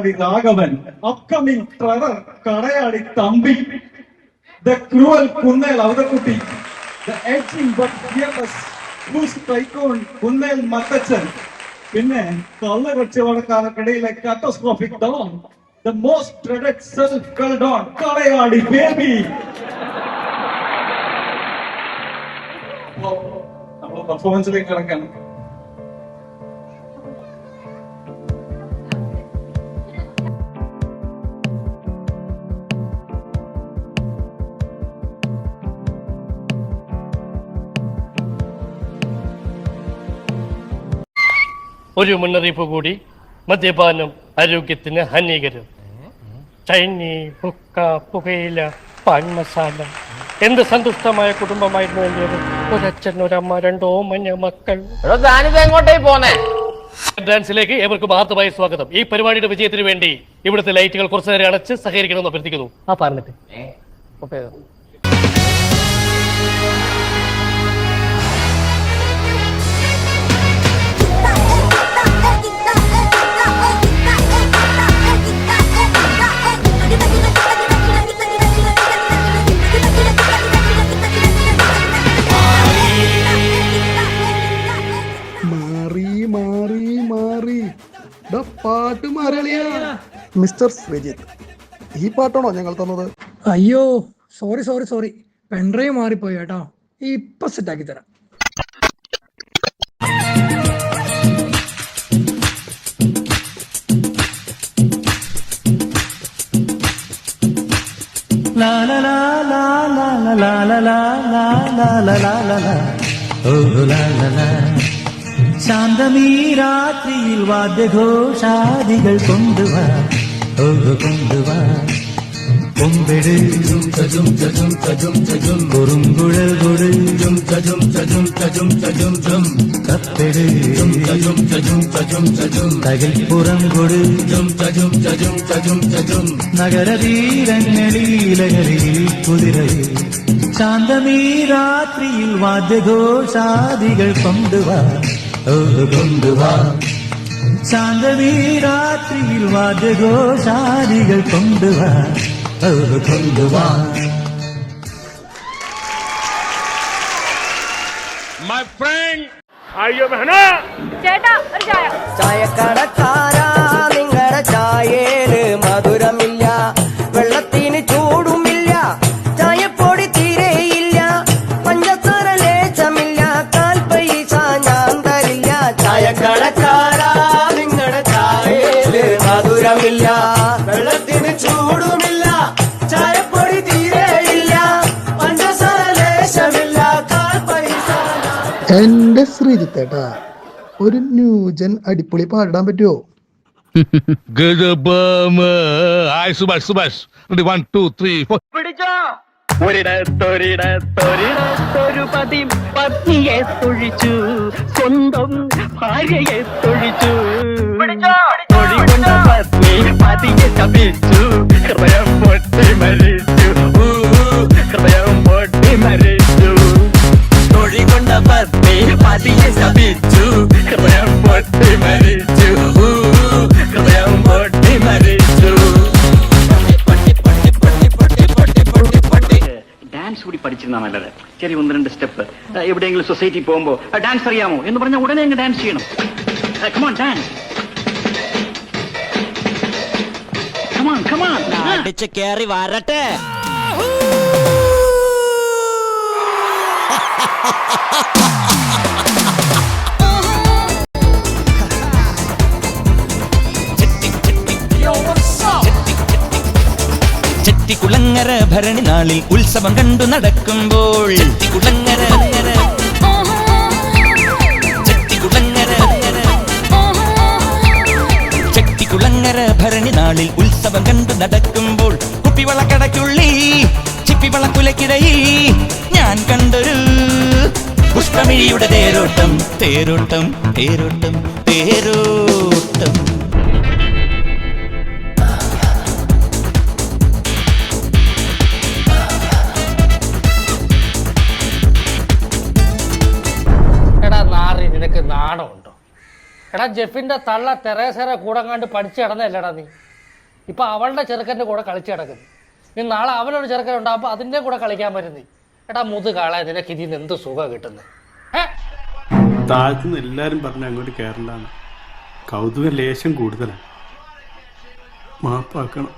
Kadayadi Raghavan, upcoming Trevor Kadayadi Thambi, the cruel Kunnel Avadakutti, the edging but fearless Bruce Tycoon Kunnel Mattachan, പിന്നെ കള്ള കച്ചവടക്കാർക്കിടയിലെ catastrophic don, the most dreaded self-called Don, Kadayadi baby. നമ്മൾ പെർഫോമൻസിലേക്ക് കിടക്കണം. ഒരു മുന്നറിയിപ്പ് കൂടി, മദ്യപാനം ആരോഗ്യത്തിന് ഹാനികരം. ചൈനി, ഹുക്ക, പുകയില, പാൻ മസാല. എന്ത് സന്തുഷ്ടമായ കുടുംബമായിരുന്നു എന്റേത്. ഒരച്ഛൻ, ഒരമ്മ, 2 ഓമന മക്കൾ. ഡാൻസിലേക്ക് ഏവർക്കും ആർദ്രമായ സ്വാഗതം. ഈ പരിപാടിയുടെ വിജയത്തിന് വേണ്ടി ഇവിടുത്തെ ലൈറ്റുകൾ കുറച്ചു നേരം അടച്ച് സഹകരിക്കണമെന്ന് അഭ്യർത്ഥിക്കുന്നു. ആ പറഞ്ഞിട്ട് പാട്ട് മാറിയ മിസ്റ്റർ ശ്രീജിത്ത്, ഈ പാട്ടാണോ ഞങ്ങൾ തന്നത്? അയ്യോ സോറി പെൺഡ്രൈവ് മാറിപ്പോയി കേട്ടോ. ഇപ്പൊ സെറ്റാക്കി തരാം. ശാന്തമീ രാത്രിയിൽ വാദ്യഘോഷാദികൾ കൊണ്ടുവാ, കൊണ്ടുവാ. കൊമ്പെട് കുറുങ്കുഴൽ കൊട്, കപ്പെട് തകിൽപ്പുറം കൊട്. നഗരതീരങ്ങളിൽ ലഹരിയിൽ കുതിരയിൽ ശാന്തമീ രാത്രിയിൽ വാദ്യഘോഷാദികൾ കൊണ്ടുവാ, കൊണ്ടുവാ. ശാന്തമീ രാത്രിയിൽ വാദ്യഘോഷാദികൾ കൊണ്ടുവാ, കൊണ്ടുവാ. My friend, അയ്യോ ബഹന ചേട്ടാ ഒരു ചായ. ചായക്കടക്കാരാ, നിങ്ങളുടെ ചായേന് മധുരമില്ല, വെള്ളത്തിന് ചൂടുമില്ല, ചായപ്പൊടി തീരെയില്ല, പഞ്ചസാര ലേശമില്ല, കാൽ പൈസ ഞാൻ തരില്ല. ചായക്കടക്കാരാ, നിങ്ങളുടെ ചായേന് മധുരമില്ല, വെള്ളത്തിന് ചൂടുമില്ല, ചായപ്പൊടി തീരെയില്ല, പഞ്ചസാര ലേശമില്ല, കാൽ പൈസ. എന്റെ ശ്രീജിത്തേട്ടാ, ഒരു ന്യൂജൻ അടിപൊളി പാടാൻ പറ്റുമോ? സുഭാഷ് 1 2 3 4. ഒരിടത്തൊരിടത്തൊരിടത്തൊരു പത്നിയെ തൊഴിച്ചു, സ്വന്തം ഭാര്യയെ തൊഴിച്ചു. തൊഴികൊണ്ട പത്നി പതിയെ ശപിച്ചു, ഹൃദയം പൊട്ടി മരിച്ചു, ഹൃദയം പൊട്ടി മരിച്ചു. തൊഴികൊണ്ട പത്നി പതിയെ ശപിച്ചു, ഹൃദയം പൊട്ടി മരിച്ചു, ഹൃദയം പൊട്ടി മരിച്ചു. ഡാൻസ് കൂടി പഠിച്ചിരുന്നാ നല്ലത്. ചെറിയ 1-2 സ്റ്റെപ്പ് എവിടെയെങ്കിലും സൊസൈറ്റി പോകുമ്പോ ഡാൻസ് അറിയാമോ എന്ന് പറഞ്ഞാൽ ഉടനെ അങ്ങ് ഡാൻസ് ചെയ്യണം. Come on dance, come on come on. അടിച്ച് കേറി വരട്ടെ. ചെട്ടിക്കുളങ്ങര ഭരണി നാളിൽ ഉത്സവം കണ്ടു നടക്കുമ്പോൾ, ചെട്ടിക്കുളങ്ങര ഭരണി നാളിൽ ഉത്സവം കണ്ടു നടക്കുമ്പോൾ, കുപ്പിവളക്കടയ്ക്കുള്ളിൽ ചിപ്പിവളക്കുലക്കിടയിൽ ഞാൻ കണ്ടൊരു പുഷ്പമിഴിയുടെ തേരോട്ടം, തേരോട്ടം, തേരോട്ടം, തേരോട്ടം. നിനക്ക് നാണമുണ്ടോ? എടാ ജെഫിന്റെ തള്ള തെരേസയുടെ കൂടെ കണ്ട് പഠിച്ചു കിടന്നല്ലേടാ നീ. ഇപ്പൊ അവളുടെ ചെറുക്കൻ്റെ കൂടെ കളിച്ച് കിടക്കുന്നു. ഇനി നാളെ അവനൊരു ചെറുക്കൻ ഉണ്ടാകുമ്പോൾ അതിൻ്റെ കൂടെ കളിക്കാൻ പറ്റുന്നേ. എടാ മുതുകാളെ നിനക്ക് ഇതിൽ നിന്ന് എന്ത് സുഖം കിട്ടുന്നത്? താഴ്ത്തുനിന്ന് എല്ലാരും പറഞ്ഞ് അങ്ങോട്ട് കയറണ്ടാണ്. കൗതുക ലേശം കൂടുതലാണ്. മാപ്പാക്കണം.